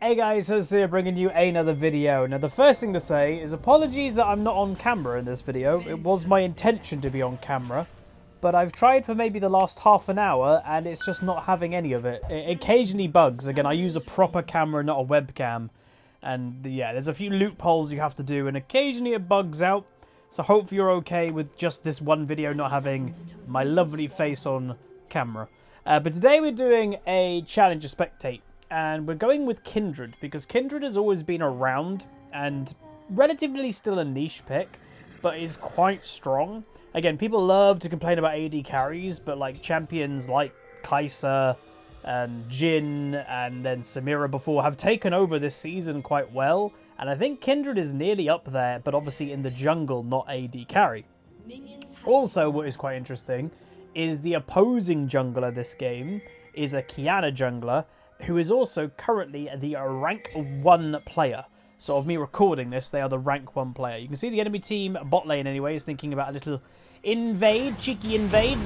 Hey guys, Huzzy here bringing you another video. Now the first thing to say is apologies that I'm not on camera in this video. It was my intention to be on camera, but I've tried for maybe the last half an hour and it's just not having any of it. It occasionally bugs. Again, I use a proper camera, not a webcam. And yeah, there's a few loopholes you have to do and occasionally it bugs out. So hopefully you're okay with just this one video not having my lovely face on camera. But today we're doing a challenge to spectate. And we're going with Kindred, because Kindred has always been around and relatively still a niche pick, but is quite strong. Again, people love to complain about AD carries, but like champions like Kai'Sa and Jhin and then Samira before have taken over this season quite well. And I think Kindred is nearly up there, but obviously in the jungle, not AD carry. Also, what is quite interesting is the opposing jungler this game is a Qiyana jungler, who is also currently the rank 1 player. So of me recording this, they are the rank 1 player. You can see the enemy team, bot lane anyway, is thinking about a little invade, cheeky invade.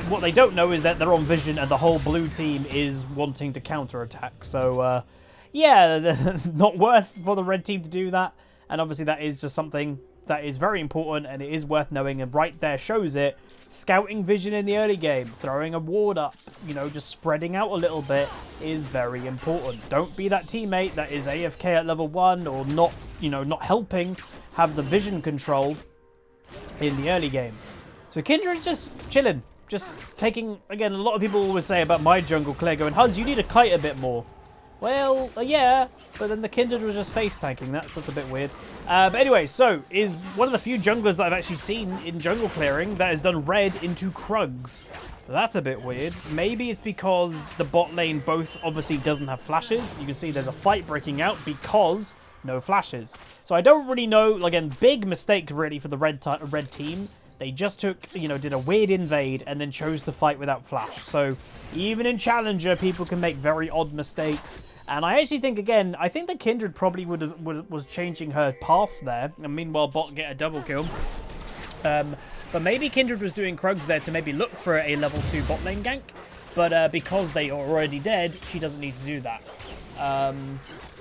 What they don't know is that they're on vision and the whole blue team is wanting to counter-attack. So, yeah, not worth for the red team to do that. And obviously that is just something that is very important and it is worth knowing. And right there shows it. Scouting vision in the early game, throwing a ward up, you know, just spreading out a little bit is very important. Don't be that teammate that is AFK at level 1 or not, you know, not helping have the vision control in the early game. So Kindred's just chilling, just taking, again, a lot of people always say about my jungle clear going, Huz, you need to kite a bit more. Well, yeah, but then the Kindred was just face tanking. That's a bit weird. But anyway, so is one of the few junglers that I've actually seen in jungle clearing that has done red into Krugs. That's a bit weird. Maybe it's because the bot lane both obviously doesn't have flashes. You can see there's a fight breaking out because no flashes. So I don't really know. Again, big mistake really for the red team. They just took, you know, did a weird invade and then chose to fight without flash. So even in Challenger, people can make very odd mistakes. And I actually think, again, I think the Kindred probably was changing her path there. And meanwhile, bot get a double kill. But maybe Kindred was doing Krugs there to maybe look for a level 2 bot lane gank. But because they are already dead, she doesn't need to do that.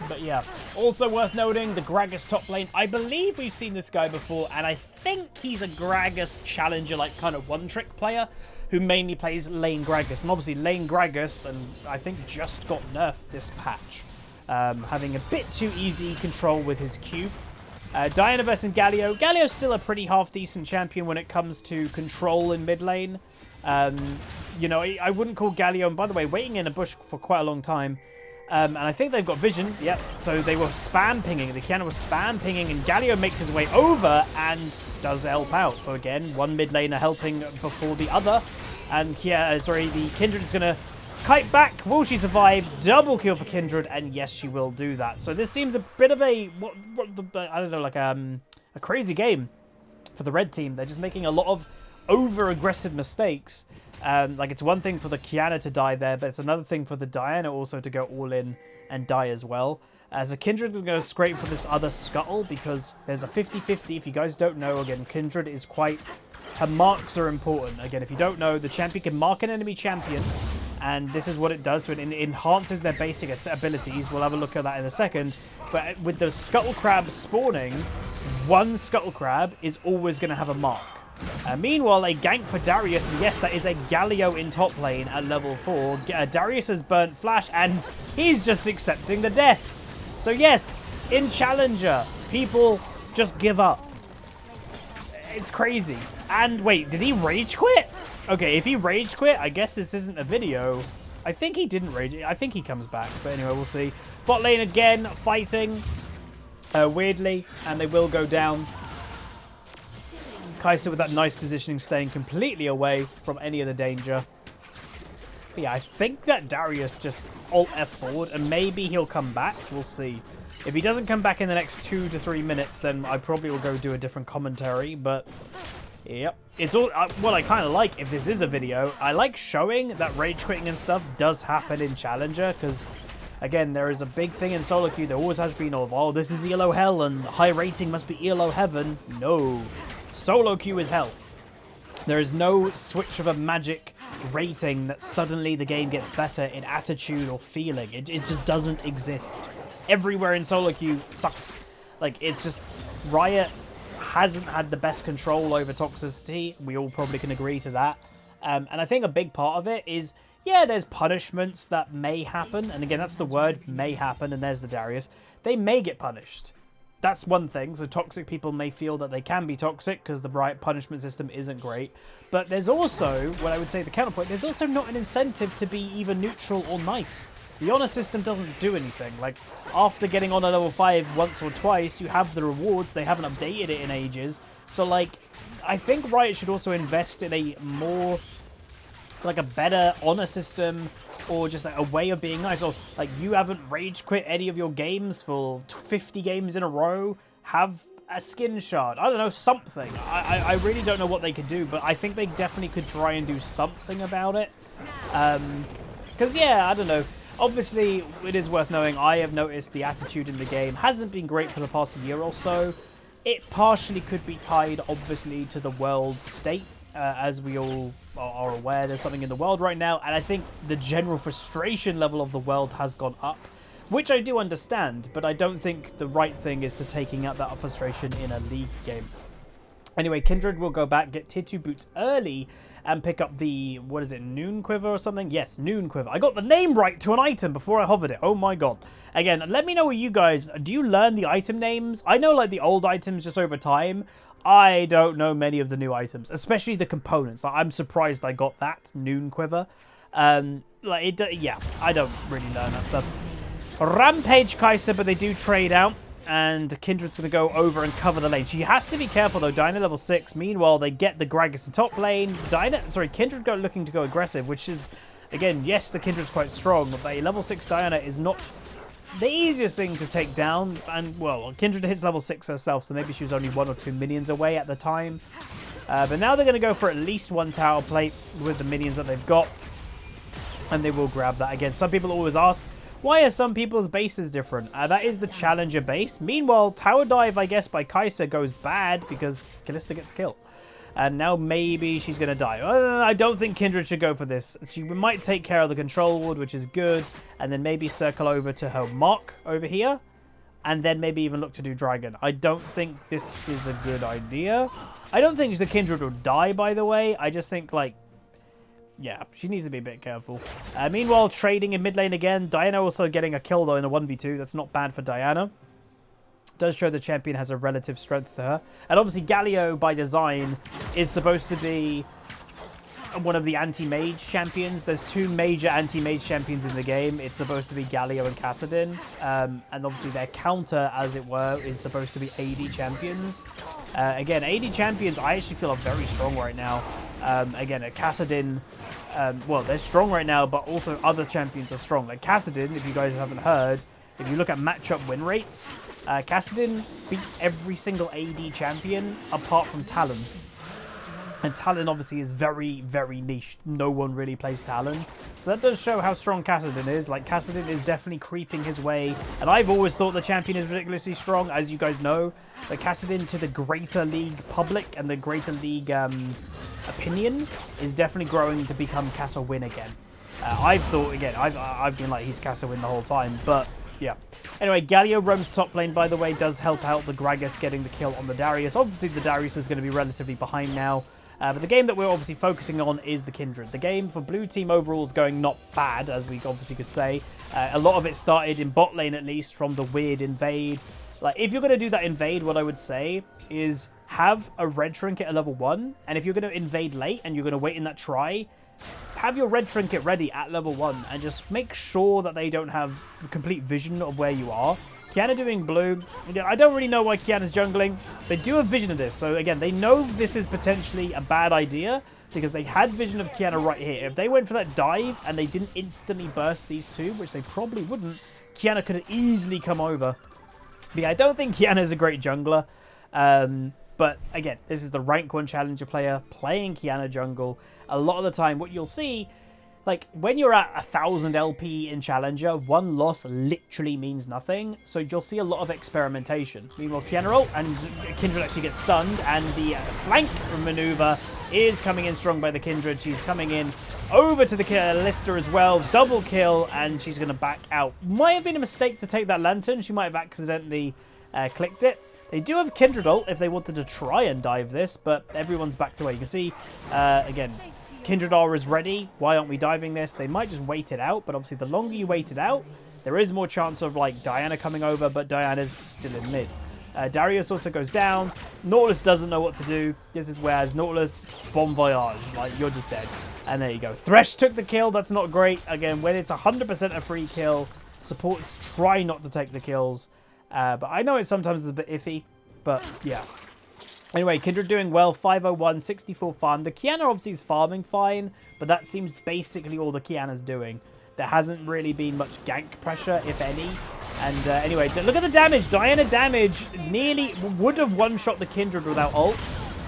But yeah, also worth noting, the Gragas top lane. I believe we've seen this guy before, and I think he's a Gragas challenger, like kind of one-trick player who mainly plays lane Gragas. And obviously lane Gragas, and I think just got nerfed this patch, having a bit too easy control with his Q. Diana versus Galio. Galio's still a pretty half-decent champion when it comes to control in mid lane. You know, I wouldn't call Galio, and by the way, waiting in a bush for quite a long time. And I think they've got vision. Yep. So they were spam pinging. The Qiyana was spam pinging, and Galio makes his way over and does help out. So again, one mid laner helping before the other. And the Kindred is going to kite back. Will she survive? Double kill for Kindred, and yes, she will do that. So this seems a bit of a I don't know, like a crazy game for the red team. They're just making a lot of over-aggressive mistakes. Like, it's one thing for the Qiyana to die there, but it's another thing for the Diana also to go all in and die as well. As a Kindred will go straight for this other scuttle because there's a 50-50. If you guys don't know, again, Kindred is quite... Her marks are important. Again, if you don't know, the champion can mark an enemy champion, and this is what it does. So it enhances their basic abilities. We'll have a look at that in a second. But with the Scuttle Crab spawning, one Scuttle Crab is always going to have a mark. Meanwhile, a gank for Darius, and yes, that is a Galio in top lane at level 4. Darius has burnt flash, and he's just accepting the death. So yes, in Challenger, people just give up. It's crazy. And wait, did he rage quit? Okay, if he rage quit, I guess this isn't a video. I think he didn't rage. I think he comes back, but anyway, we'll see. Bot lane again, fighting weirdly, and they will go down. Kai'Sa with that nice positioning, staying completely away from any of the danger. But yeah, I think that Darius just alt F forward, and maybe he'll come back. We'll see. If he doesn't come back in the next 2 to 3 minutes, then I probably will go do a different commentary. But yep, it's all what I kind of like. If this is a video, I like showing that rage quitting and stuff does happen in Challenger, because again, there is a big thing in solo queue. There always has been of, oh, this is ELO hell and high rating must be ELO heaven. No. Solo queue is hell. There is no switch of a magic rating that suddenly the game gets better in attitude or feeling. It just doesn't exist. everywhere in solo queue sucks. Like, it's just, Riot hasn't had the best control over toxicity. We all probably can agree to that. And I think a big part of it is, yeah, there's punishments that may happen. And again, that's the word, may happen. And there's the Darius. They may get punished. That's one thing. So toxic people may feel that they can be toxic because the Riot punishment system isn't great. But there's also, what I would say the counterpoint, there's also not an incentive to be either neutral or nice. The honor system doesn't do anything. Like, after getting on a level 5 once or twice, you have the rewards. They haven't updated it in ages. So, like, I think Riot should also invest in a more, like, a better honor system, or just like a way of being nice. Or, like, you haven't rage quit any of your games for 50 games in a row. Have a skin shard. I don't know, something. I really don't know what they could do, but I think they definitely could try and do something about it. Because, yeah, I don't know. Obviously, it is worth knowing, I have noticed the attitude in the game hasn't been great for the past year or so. It partially could be tied, obviously, to the world state. As we all are aware, there's something in the world right now, and I think the general frustration level of the world has gone up, which I do understand, but I don't think the right thing is to taking out that frustration in a league game. Anyway, Kindred will go back, get Tier 2 boots early, and pick up the, what is it, Noon Quiver or something? Yes, Noon Quiver. I got the name right to an item before I hovered it. Oh my god. Again, let me know what you guys, do you learn the item names? I know, like, the old items just over time. I don't know many of the new items, especially the components. I'm surprised I got that, Noon Quiver. Yeah, I don't really learn that stuff. Rampage Kai'Sa, but they do trade out. And Kindred's going to go over and cover the lane. She has to be careful, though. Diana level 6. Meanwhile, they get the Gragas in top lane. Kindred looking to go aggressive, which is, again, yes, the Kindred's quite strong, but a level 6 Diana is not the easiest thing to take down. And, well, Kindred hits level 6 herself, so maybe she was only 1 or 2 minions away at the time. But now they're going to go for at least one tower plate with the minions that they've got. And they will grab that again. Some people always ask, why are some people's bases different? That is the challenger base. Meanwhile, tower dive, I guess, by Kai'Sa goes bad because Kalista gets killed. And now maybe she's going to die. I don't think Kindred should go for this. She might take care of the control ward, which is good. And then maybe circle over to her mark over here. And then maybe even look to do dragon. I don't think this is a good idea. I don't think the Kindred will die, by the way. I just think, like, yeah, she needs to be a bit careful. Meanwhile, trading in mid lane again. Diana also getting a kill, though, in a 1v2. That's not bad for Diana. Does show the champion has a relative strength to her. And obviously, Galio, by design, is supposed to be one of the anti-mage champions. There's 2 major anti-mage champions in the game. It's supposed to be Galio and Kassadin. And obviously, their counter, as it were, is supposed to be AD champions. Again, AD champions, I actually feel are very strong right now. Again, Kassadin, well, they're strong right now, but also other champions are strong. Like Kassadin, if you guys haven't heard, if you look at matchup win rates, Kassadin beats every single AD champion apart from Talon. And Talon obviously is very, very niche. No one really plays Talon. So that does show how strong Kassadin is. Like, Kassadin is definitely creeping his way. And I've always thought the champion is ridiculously strong, as you guys know. But Kassadin to the greater league public and the greater league opinion is definitely growing to become Kasa Win again. I've thought, again, I've been like, he's Kasa Win the whole time. But, yeah. Anyway, Galio roams top lane, by the way, does help out the Gragas getting the kill on the Darius. Obviously, the Darius is going to be relatively behind now. But the game that we're obviously focusing on is the Kindred. The game for blue team overall is going not bad, as we obviously could say. A lot of it started in bot lane, at least, from the weird invade. Like, if you're going to do that invade, what I would say is have a red trinket at level 1. And if you're going to invade late and you're going to wait in that try, have your red trinket ready at level 1. And just make sure that they don't have complete vision of where you are. Kiana doing blue. Again, I don't really know why Kiana's jungling. They do have vision of this. So again, they know this is potentially a bad idea because they had vision of Kiana right here. If they went for that dive and they didn't instantly burst these two, which they probably wouldn't, Kiana could have easily come over. But yeah, I don't think Kiana is a great jungler. But again, this is the rank 1 challenger player playing Kiana jungle. A lot of the time, what you'll see, like, when you're at 1,000 LP in Challenger, one loss literally means nothing, so you'll see a lot of experimentation. Meanwhile, General and Kindred actually get stunned, and the flank maneuver is coming in strong by the Kindred. She's coming in over to the Lister as well, double kill, and she's going to back out. Might have been a mistake to take that Lantern. She might have accidentally clicked it. They do have Kindred ult if they wanted to try and dive this, but everyone's backed away. You can see, again, Kindred R is ready. Why aren't we diving this? They might just wait it out, but obviously the longer you wait it out, there is more chance of like Diana coming over, but Diana's still in mid. Darius also goes down. Nautilus doesn't know what to do. This is where as Nautilus, bon voyage. Like, you're just dead. And there you go. Thresh took the kill. That's not great. Again, when it's 100% a free kill, supports try not to take the kills. But I know it sometimes is a bit iffy, but yeah. Anyway, Kindred doing well, 501, 64 farm. The Kiana obviously is farming fine, but that seems basically all the Kiana's doing. There hasn't really been much gank pressure, if any. And anyway, look at the damage. Diana damage nearly would have one-shot the Kindred without ult.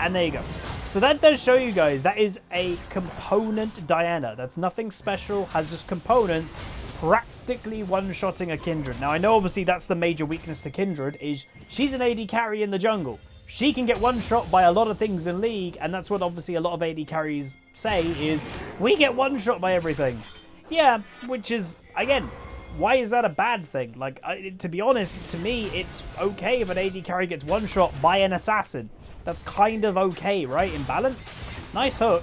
And there you go. So that does show you guys, that is a component Diana. That's nothing special, has just components practically one-shotting a Kindred. Now, I know obviously that's the major weakness to Kindred, is she's an AD carry in the jungle. She can get one-shot by a lot of things in League, and that's what obviously a lot of AD carries say, is we get one-shot by everything. Yeah, which is, again, why is that a bad thing? Like, to be honest, to me, it's okay if an AD carry gets one-shot by an assassin. That's kind of okay, right? In balance. Nice hook.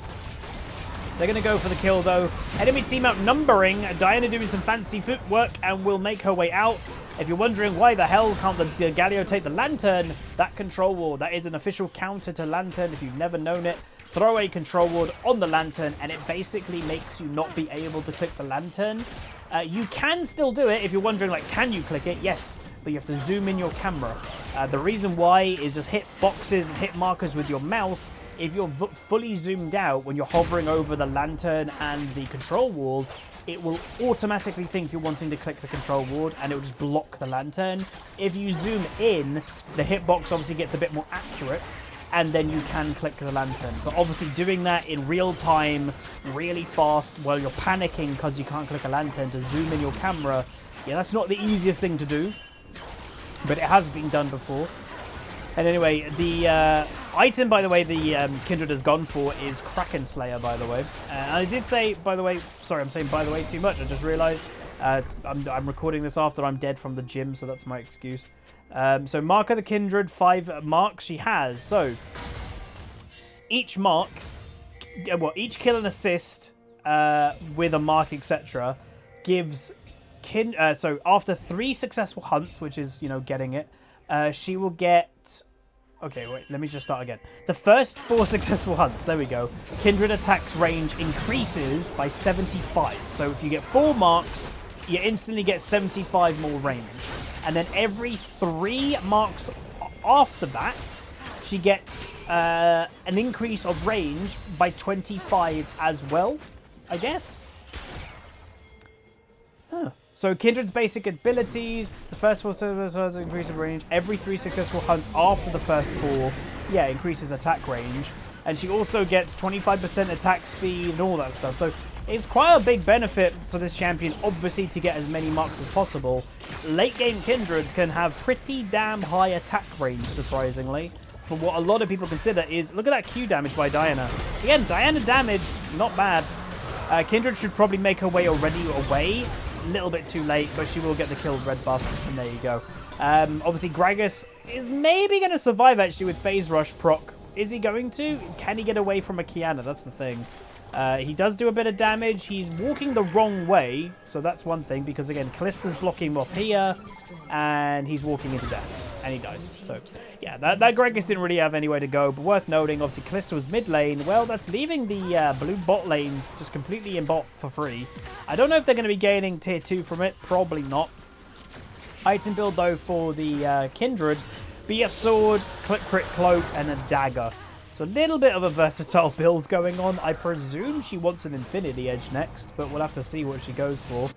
They're going to go for the kill, though. Enemy team outnumbering. Diana doing some fancy footwork and will make her way out. If you're wondering why the hell can't the Galio take the Lantern, that control ward, that is an official counter to Lantern. If you've never known it, throw a control ward on the Lantern and it basically makes you not be able to click the Lantern. You can still do it if you're wondering, like, can you click it? Yes, but you have to zoom in your camera. The reason why is just hit boxes and hit markers with your mouse. If you're fully zoomed out when you're hovering over the Lantern and the control ward, it will automatically think you're wanting to click the control ward and it will just block the Lantern. If you zoom in, the hitbox obviously gets a bit more accurate and then you can click the Lantern. But obviously doing that in real time, really fast, while you're panicking because you can't click a Lantern to zoom in your camera, yeah, that's not the easiest thing to do, but it has been done before. And anyway, the item, by the way, the Kindred has gone for is Kraken Slayer, by the way. And I did say, by the way, sorry, I'm saying by the way too much. I just realized I'm recording this after I'm dead from the gym, so that's my excuse. So mark of the Kindred, 5 marks she has. So each mark, well, each kill and assist with a mark, etc., gives so after 3 successful hunts, which is, you know, getting it, she will get... Okay, wait, let me just start again. The first 4 successful hunts, there we go. Kindred attacks range increases by 75. So if you get 4 marks, you instantly get 75 more range. And then every 3 marks after that, she gets an increase of range by 25 as well, I guess. Huh. So Kindred's basic abilities, the first 4 has an increase of range. Every 3 successful hunts after the first 4, yeah, increases attack range. And she also gets 25% attack speed and all that stuff. So it's quite a big benefit for this champion, obviously, to get as many marks as possible. Late game Kindred can have pretty damn high attack range, surprisingly. For what a lot of people consider is, look at that Q damage by Diana. Again, Diana damage, not bad. Kindred should probably make her way already away. A little bit too late, but she will get the kill red buff, and there you go. Obviously, Gragas is maybe going to survive, actually, with Phase Rush proc. Is he going to? Can he get away from a Kiana? That's the thing. He does do a bit of damage. He's walking the wrong way, so that's one thing, because, again, Callista's blocking him off here, and he's walking into death, and he dies. So, yeah, that Gragas didn't really have anywhere to go, but worth noting, obviously, Callista was mid lane. Well, that's leaving the blue bot lane just completely in bot for free. I don't know if they're going to be gaining tier 2 from it. Probably not. Item build, though, for the Kindred, be a sword, click crit cloak, and a dagger. So a little bit of a versatile build going on. I presume she wants an Infinity Edge next, but we'll have to see what she goes for.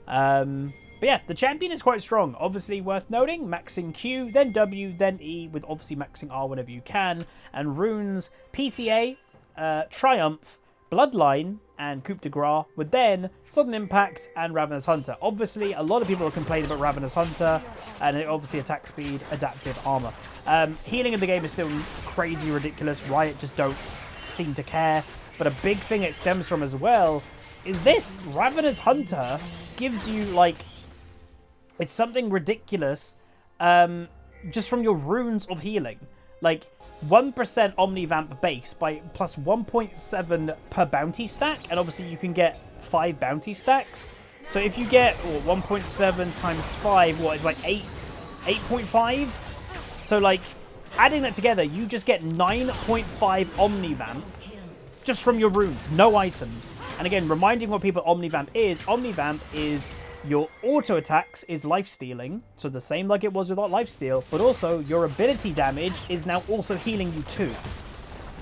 But yeah, the champion is quite strong. Obviously worth noting, maxing Q, then W, then E, with obviously maxing R whenever you can. And runes, PTA, Triumph, Bloodline and Coup de Grace with then Sudden Impact and Ravenous Hunter. Obviously, a lot of people are complaining about Ravenous Hunter, and it obviously attack speed, adaptive armor. Healing in the game is still crazy ridiculous. Riot just don't seem to care. But a big thing it stems from as well is this. Ravenous Hunter gives you, like, it's something ridiculous just from your runes of healing. Like, 1% Omnivamp base by plus 1.7 per bounty stack, and obviously you can get 5 bounty stacks. So if you get 1.7 times 5, what is like 8.5? So like adding that together, you just get 9.5 Omnivamp just from your runes, no items. And again, reminding what people Omnivamp is your auto attacks is life stealing, so the same like it was without lifesteal, but also your ability damage is now also healing you too.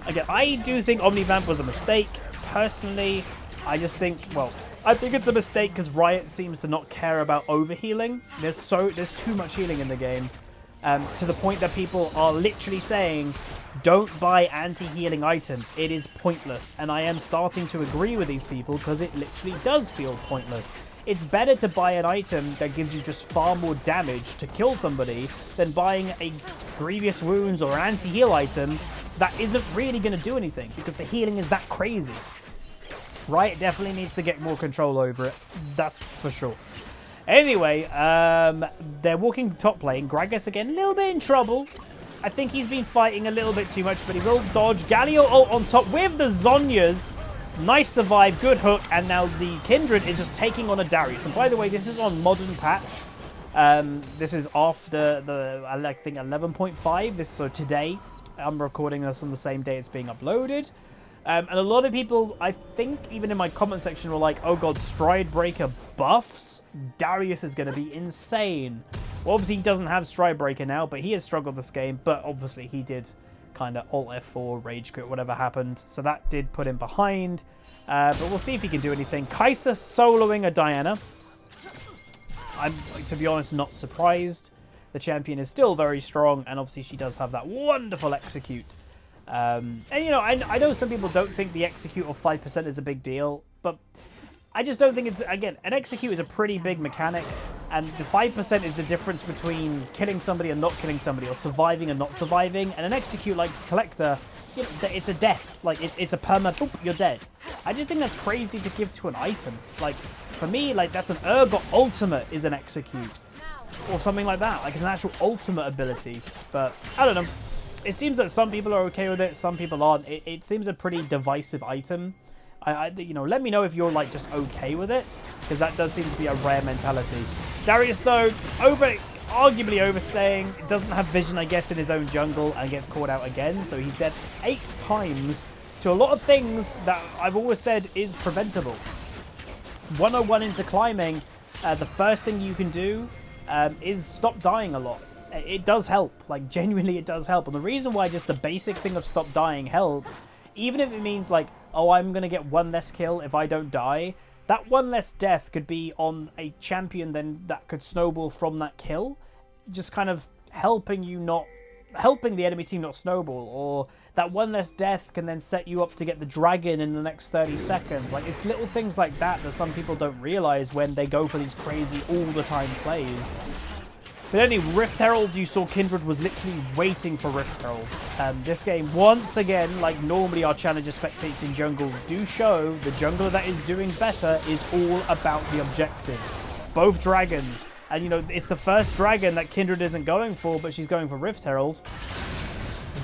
Again, I do think Omnivamp was a mistake. Personally, I just think, well, I think it's a mistake because Riot seems to not care about overhealing. There's too much healing in the game, to the point that people are literally saying, don't buy anti-healing items. It is pointless. And I am starting to agree with these people because it literally does feel pointless. It's better to buy an item that gives you just far more damage to kill somebody than buying a grievous wounds or anti-heal item that isn't really going to do anything because the healing is that crazy. Riot definitely needs to get more control over it. That's for sure. Anyway, they're walking top lane. Gragas again, a little bit in trouble. I think he's been fighting a little bit too much, but he will dodge. Galio ult on top with the Zhonya's. Nice survive, good hook, and now the Kindred is just taking on a Darius. And by the way, this is on modern patch. This is after the, I think, 11.5. So today, I'm recording this on the same day it's being uploaded. And a lot of people, I think, even in my comment section, were like, oh god, Stride Breaker buffs? Darius is going to be insane. Well, obviously, he doesn't have Stride Breaker now, but he has struggled this game. But obviously, he did kind of Alt F4, Rage Quit, whatever happened. So that did put him behind. But we'll see if he can do anything. Kai'Sa soloing a Diana. I'm, to be honest, not surprised. The champion is still very strong, and obviously she does have that wonderful execute. And, you know, I know some people don't think the execute of 5% is a big deal, but I just don't think it's, again, an execute is a pretty big mechanic, and the 5% is the difference between killing somebody and not killing somebody, or surviving and not surviving, and an execute like Collector, you know, it's a death, like, it's a perma, boop, you're dead. I just think that's crazy to give to an item. Like, for me, like, that's an Urgot ultimate is an execute, or something like that, like, it's an actual ultimate ability, but, I don't know. It seems that some people are okay with it, some people aren't. It seems a pretty divisive item. You know, let me know if you're, like, just okay with it, because that does seem to be a rare mentality. Darius, though, arguably overstaying. Doesn't have vision, I guess, in his own jungle, and gets caught out again, so he's dead 8 times to a lot of things that I've always said is preventable. 101 into climbing, the first thing you can do is stop dying a lot. It does help, like, genuinely it does help. And the reason why just the basic thing of stop dying helps, even if it means like, oh, I'm going to get 1 less kill if I don't die, that 1 less death could be on a champion then that could snowball from that kill, just kind of helping the enemy team not snowball, or that 1 less death can then set you up to get the dragon in the next 30 seconds. Like, it's little things like that that some people don't realize when they go for these crazy all the time plays. But anyway, Rift Herald, you saw Kindred was literally waiting for Rift Herald. This game, once again, like normally our challenger spectates in jungle do show, the jungler that is doing better is all about the objectives. Both dragons. And, you know, it's the first dragon that Kindred isn't going for, but she's going for Rift Herald.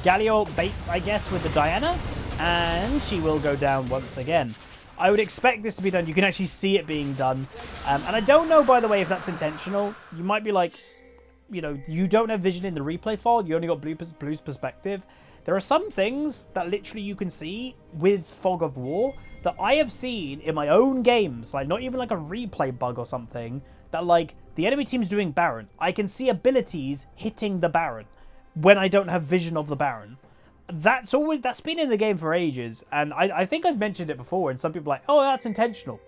Galio baits, I guess, with the Diana, and she will go down once again. I would expect this to be done. You can actually see it being done. And I don't know, by the way, if that's intentional. You might be like, you know, you don't have vision in the replay file, you only got Blue's perspective. There are some things that literally you can see with Fog of War that I have seen in my own games, like not even like a replay bug or something, that like the enemy team's doing Baron. I can see abilities hitting the Baron when I don't have vision of the Baron. That's been in the game for ages, and I think I've mentioned it before, and some people are like, oh, that's intentional.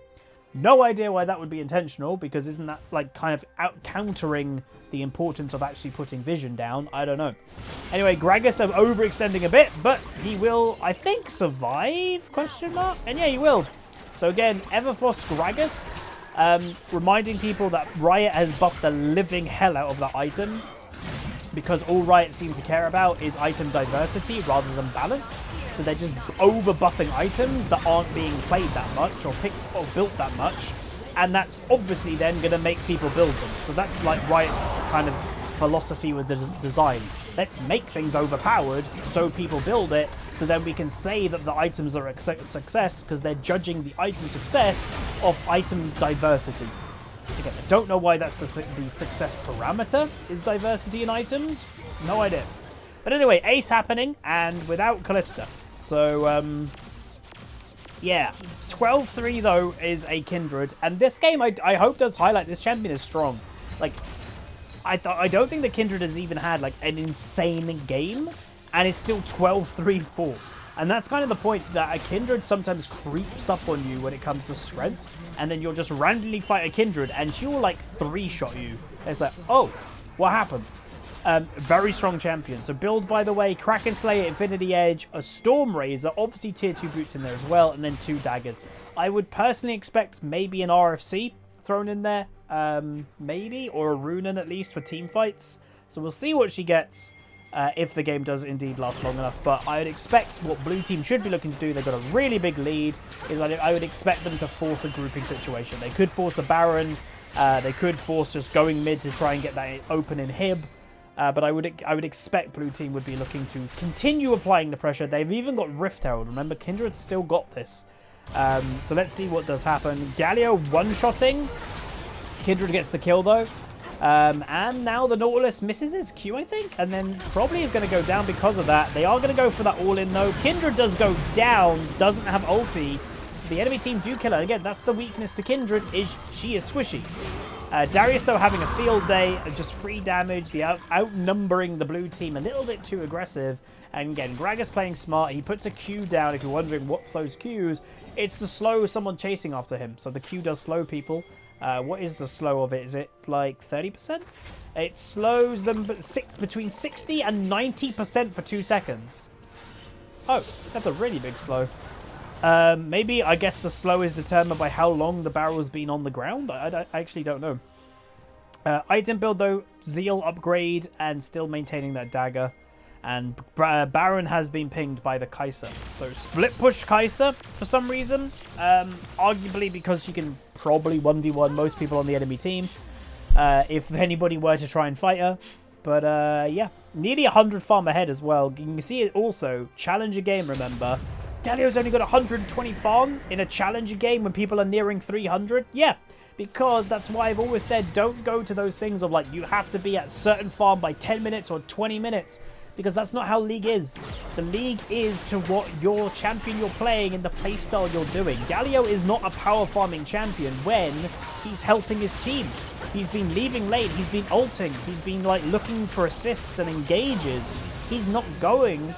No idea why that would be intentional, because isn't that like kind of countering the importance of actually putting vision down? I don't know. Anyway, Gragas are overextending a bit, but he will, I think, survive? Question mark? And yeah, he will. So again, Everfrost Gragas, reminding people that Riot has buffed the living hell out of that item, because all Riot seems to care about is item diversity rather than balance. So they're just over-buffing items that aren't being played that much or picked or built that much. And that's obviously then going to make people build them. So that's like Riot's kind of philosophy with the design. Let's make things overpowered so people build it, so then we can say that the items are a success, because they're judging the item success of item diversity. Again, I don't know why that's the success parameter, is diversity in items. No idea. But anyway, Ace happening, and without Callista. So, yeah. 12-3, though, is a Kindred. And this game, I hope, does highlight this champion is strong. Like, I don't think the Kindred has even had, like, an insane game, and it's still 12-3-4. And that's kind of the point, that a Kindred sometimes creeps up on you when it comes to strength, and then you'll just randomly fight a Kindred, and she will, like, 3-shot you. And it's like, oh, what happened? Very strong champion. So build, by the way, Kraken Slayer, Infinity Edge, a Storm Razor, obviously tier 2 boots in there as well, and then 2 daggers. I would personally expect maybe an RFC thrown in there, maybe, or a Runen at least for team fights. So we'll see what she gets. If the game does indeed last long enough. But I would expect what blue team should be looking to do, they've got a really big lead, is I would expect them to force a grouping situation. They could force a Baron, they could force just going mid to try and get that open inhib. But I would expect blue team would be looking to continue applying the pressure. They've even got Rift Herald. Remember, Kindred's still got this. So let's see what does happen. Galio one-shotting. Kindred gets the kill though. And now the Nautilus misses his Q, I think, and then probably is going to go down because of that. They are going to go for that all-in, though. Kindred does go down, doesn't have ulti, so the enemy team do kill her. Again, that's the weakness to Kindred, is she is squishy. Darius, though, having a field day, just free damage, the outnumbering the blue team a little bit too aggressive. And again, Gragas playing smart. He puts a Q down. If you're wondering what's those Qs, it's to slow someone chasing after him. So the Q does slow people. What is the slow of it? Is it like 30%? It slows them between 60 and 90% for 2 seconds. Oh, that's a really big slow. Maybe, I guess the slow is determined by how long the barrel's been on the ground. I actually don't know. Item build, though, Zeal upgrade and still maintaining that dagger. And Baron has been pinged by the Kai'Sa. So split push Kai'Sa for some reason. Arguably because she can probably 1v1 most people on the enemy team. If anybody were to try and fight her. But yeah, nearly 100 farm ahead as well. You can see it also. Challenger game, remember. Galio's only got 120 farm in a challenger game when people are nearing 300. Yeah, because that's why I've always said don't go to those things of like you have to be at certain farm by 10 minutes or 20 minutes. Because that's not how League is. The League is to what your champion you're playing and the playstyle you're doing. Galio is not a power farming champion when he's helping his team. He's been leaving late. He's been ulting. He's been like looking for assists and engages. He's not going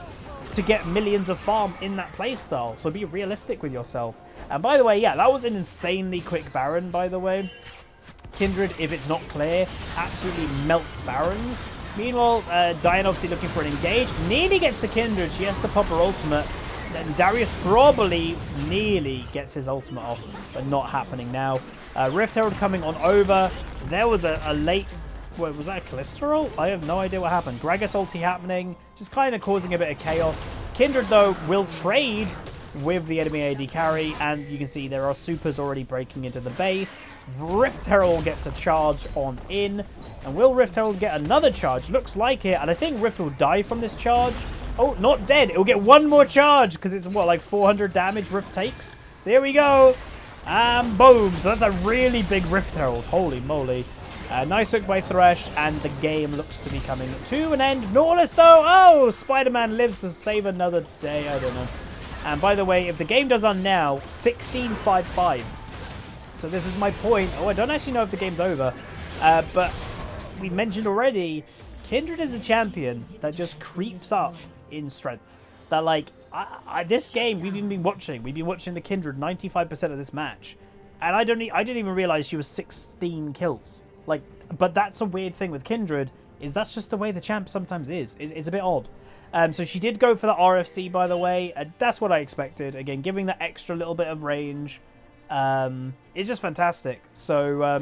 to get millions of farm in that playstyle. So be realistic with yourself. And by the way, yeah, that was an insanely quick Baron, by the way. Kindred, if it's not clear, absolutely melts Barons. Meanwhile, Diane obviously looking for an engage. Nearly gets the Kindred. She has to pop her ultimate. Then Darius probably nearly gets his ultimate off, but not happening now. Rift Herald coming on over. There was a late... Wait, was that a cholesterol? I have no idea what happened. Gragas ulti happening, just kind of causing a bit of chaos. Kindred, though, will trade with the enemy AD carry, and you can see there are supers already breaking into the base. Rift Herald gets a charge on in, and will Rift Herald get another charge? Looks like it, and I think Rift will die from this charge. Oh, not dead. It'll get one more charge, because it's, what, like 400 damage Rift takes? So here we go. And boom. So that's a really big Rift Herald. Holy moly. Nice hook by Thresh, and the game looks to be coming to an end. Nautilus, though. Oh, Spider-Man lives to save another day. I don't know. And by the way, if the game does on now, 16-5-5. So this is my point. Oh, I don't actually know if the game's over. But we mentioned already, Kindred is a champion that just creeps up in strength. That, like, this game, we've been watching the Kindred 95% of this match. And I didn't even realize she was 16 kills. Like, but that's a weird thing with Kindred, is that's just the way the champ sometimes is. It's a bit odd. So she did go for the RFC, by the way. That's what I expected. Again, giving that extra little bit of range. It's just fantastic. So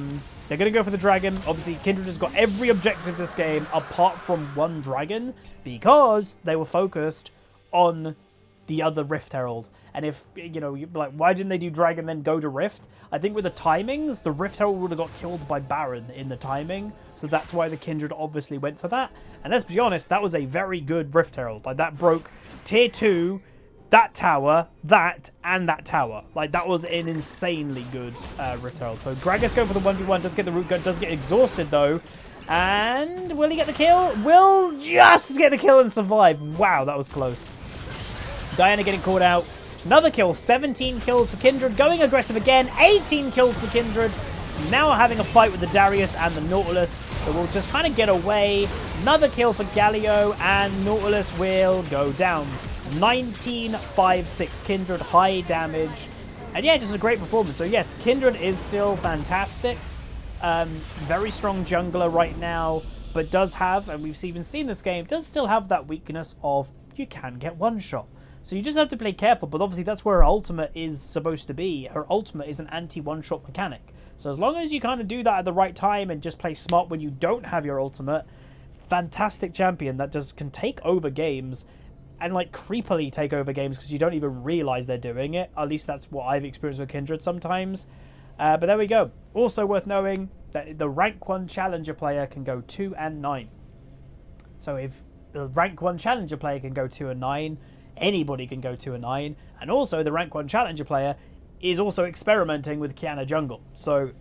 they're going to go for the dragon. Obviously, Kindred has got every objective this game apart from one dragon because they were focused on the other Rift Herald. And if, you know, like, why didn't they do dragon then go to Rift? I think with the timings, the Rift Herald would have got killed by Baron in the timing. So that's why the Kindred obviously went for that. And let's be honest, that was a very good Rift Herald. Like, that broke tier 2, that tower, and that tower. Like, that was an insanely good Rift Herald. So Gragas go for the 1v1, does get the root gun, does get exhausted though. And will he get the kill? Will just get the kill and survive. Wow, that was close. Diana getting called out. Another kill, 17 kills for Kindred. Going aggressive again, 18 kills for Kindred. Now we're having a fight with the Darius and the Nautilus. So we'll just kind of get away. Another kill for Galio, and Nautilus will go down. 19-5-6 Kindred, high damage. And yeah, just a great performance. So yes, Kindred is still fantastic. Very strong jungler right now, but does have, and we've even seen this game, does still have that weakness of you can get one shot. So you just have to play careful, but obviously that's where her ultimate is supposed to be. Her ultimate is an anti-one-shot mechanic. So as long as you kind of do that at the right time and just play smart when you don't have your ultimate, fantastic champion that can take over games and like creepily take over games because you don't even realize they're doing it. At least that's what I've experienced with Kindred sometimes. But there we go. Also worth knowing that the rank 1 challenger player can go 2 and 9. So if the rank 1 challenger player can go 2 and 9, anybody can go 2 and 9. And also the rank 1 challenger player is also experimenting with Kiana jungle. So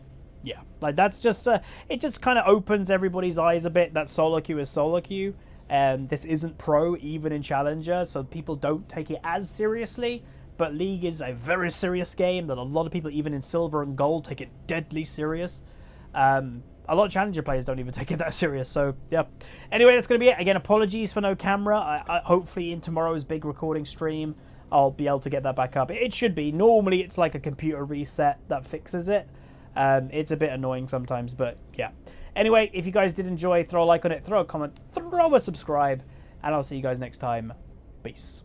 yeah, like that's just it just kind of opens everybody's eyes a bit that solo queue is solo queue. This isn't pro even in challenger, so people don't take it as seriously. But League is a very serious game that a lot of people, even in silver and gold, take it deadly serious. A lot of challenger players don't even take it that serious. So yeah. Anyway, that's going to be it. Again, apologies for no camera. Hopefully in tomorrow's big recording stream, I'll be able to get that back up. It should be. Normally it's like a computer reset that fixes it. It's a bit annoying sometimes, but yeah. Anyway, if you guys did enjoy, throw a like on it, throw a comment, throw a subscribe, and I'll see you guys next time. Peace.